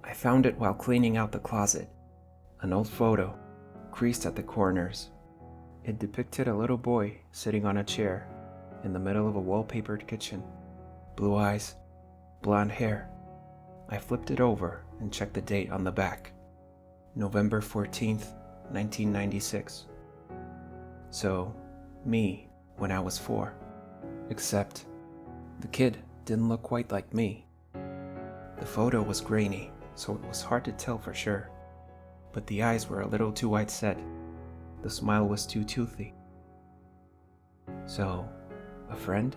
I found it while cleaning out the closet. An old photo, creased at the corners. It depicted a little boy sitting on a chair in the middle of a wallpapered kitchen. Blue eyes, blonde hair. I flipped it over and checked the date on the back. November 14th, 1996. So, me when I was 4. Except, the kid didn't look quite like me. The photo was grainy, so it was hard to tell for sure. But the eyes were a little too wide set. The smile was too toothy. So, a friend?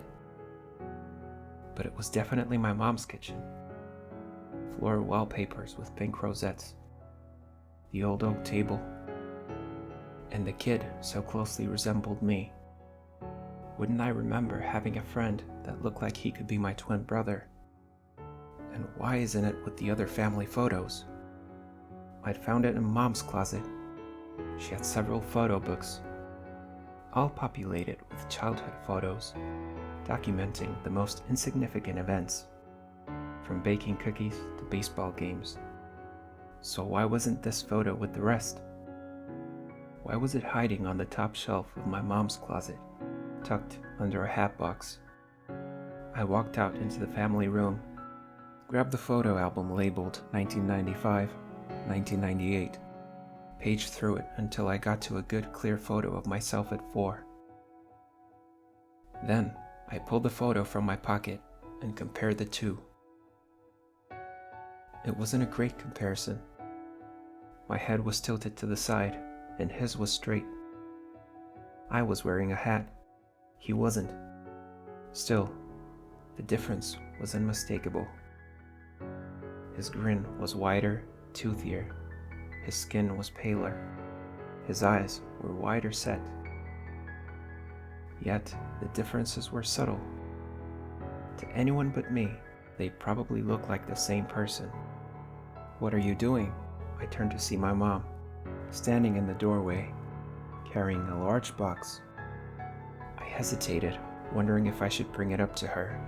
But it was definitely my mom's kitchen. Floor wallpapers with pink rosettes. The old oak table. And the kid so closely resembled me. Wouldn't I remember having a friend that looked like he could be my twin brother? And why isn't it with the other family photos? I'd found it in Mom's closet. She had several photo books, all populated with childhood photos, documenting the most insignificant events, from baking cookies to baseball games. So why wasn't this photo with the rest? Why was it hiding on the top shelf of my mom's closet, tucked under a hat box? I walked out into the family room, grabbed the photo album labeled 1995, 1998, paged through it until I got to a good clear photo of myself at 4. Then I pulled the photo from my pocket and compared the two. It wasn't a great comparison. My head was tilted to the side and his was straight. I was wearing a hat. He wasn't. Still, the difference was unmistakable. His grin was wider, toothier. His skin was paler. His eyes were wider set. Yet, the differences were subtle. To anyone but me, they probably looked like the same person. "What are you doing?" I turned to see my mom, standing in the doorway, carrying a large box. I hesitated, wondering if I should bring it up to her.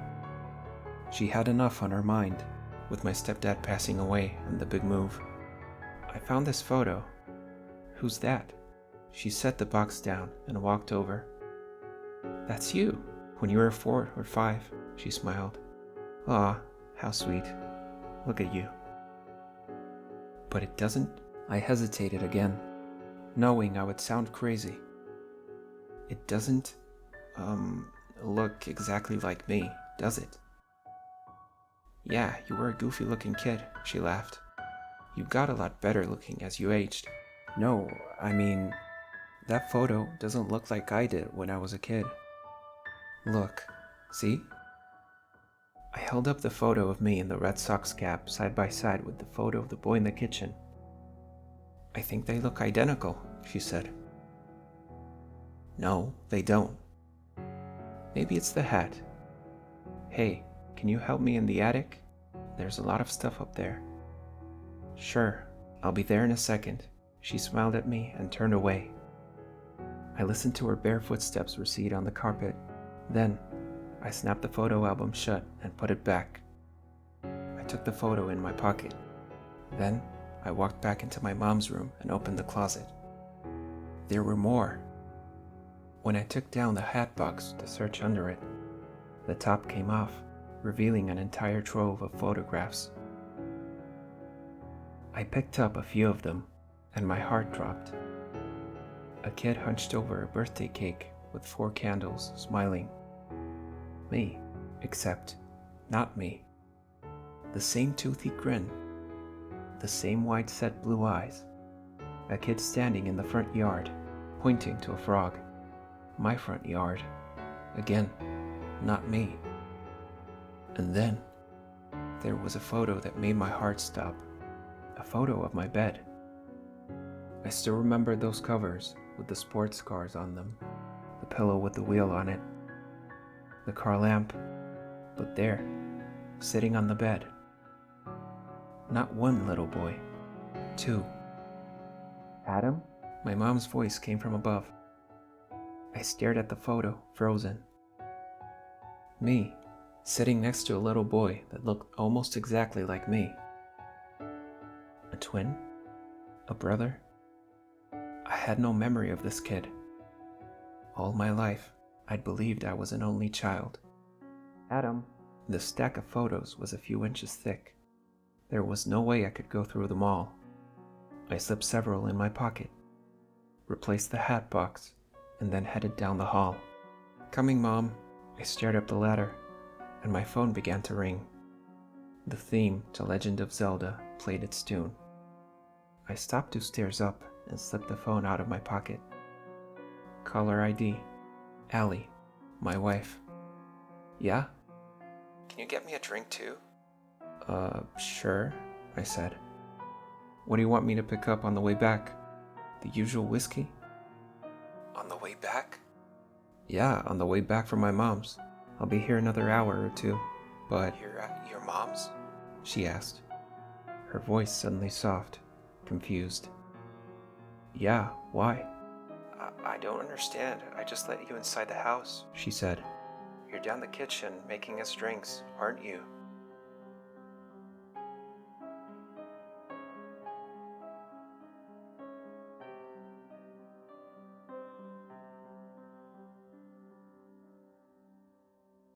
She had enough on her mind, with my stepdad passing away and the big move. "I found this photo." "Who's that?" She set the box down and walked over. "That's you, when you were 4 or 5, she smiled. "Aw, how sweet. Look at you." "But it doesn't..." I hesitated again, knowing I would sound crazy. "It doesn't, look exactly like me, does it?" "Yeah, you were a goofy-looking kid," she laughed. "You got a lot better looking as you aged." "No, I mean, that photo doesn't look like I did when I was a kid." "Look, see?" I held up the photo of me in the Red Sox cap side by side with the photo of the boy in the kitchen. "I think they look identical," she said. "No, they don't. Maybe it's the hat. Hey, can you help me in the attic? There's a lot of stuff up there." "Sure, I'll be there in a second." She smiled at me and turned away. I listened to her bare footsteps recede on the carpet. Then, I snapped the photo album shut and put it back. I took the photo in my pocket. Then, I walked back into my mom's room and opened the closet. There were more. When I took down the hat box to search under it, the top came off, revealing an entire trove of photographs. I picked up a few of them, and my heart dropped. A kid hunched over a birthday cake with 4 candles, smiling. Me, except not me. The same toothy grin. The same wide-set blue eyes. A kid standing in the front yard, pointing to a frog. My front yard. Again, not me. And then, there was a photo that made my heart stop. A photo of my bed. I still remember those covers with the sports cars on them, the pillow with the wheel on it, the car lamp, but there, sitting on the bed. Not one little boy, 2. "Adam?" My mom's voice came from above. I stared at the photo, frozen. Me, sitting next to a little boy that looked almost exactly like me. A twin? A brother? I had no memory of this kid. All my life, I'd believed I was an only child. Adam. The stack of photos was a few inches thick. There was no way I could go through them all. I slipped several in my pocket, replaced the hat box, and then headed down the hall. Coming, Mom. I stared up the ladder, and my phone began to ring. The theme to Legend of Zelda played its tune. I stopped 2 stairs up and slipped the phone out of my pocket. Caller ID. Allie, my wife. Yeah? Can you get me a drink too? Sure, I said. What do you want me to pick up on the way back? The usual whiskey? On the way back? Yeah, on the way back from my mom's. I'll be here another hour or 2, but... You're at your mom's? She asked, her voice suddenly soft, confused. Yeah, why? I don't understand. I just let you inside the house, she said. You're down the kitchen making us drinks, aren't you?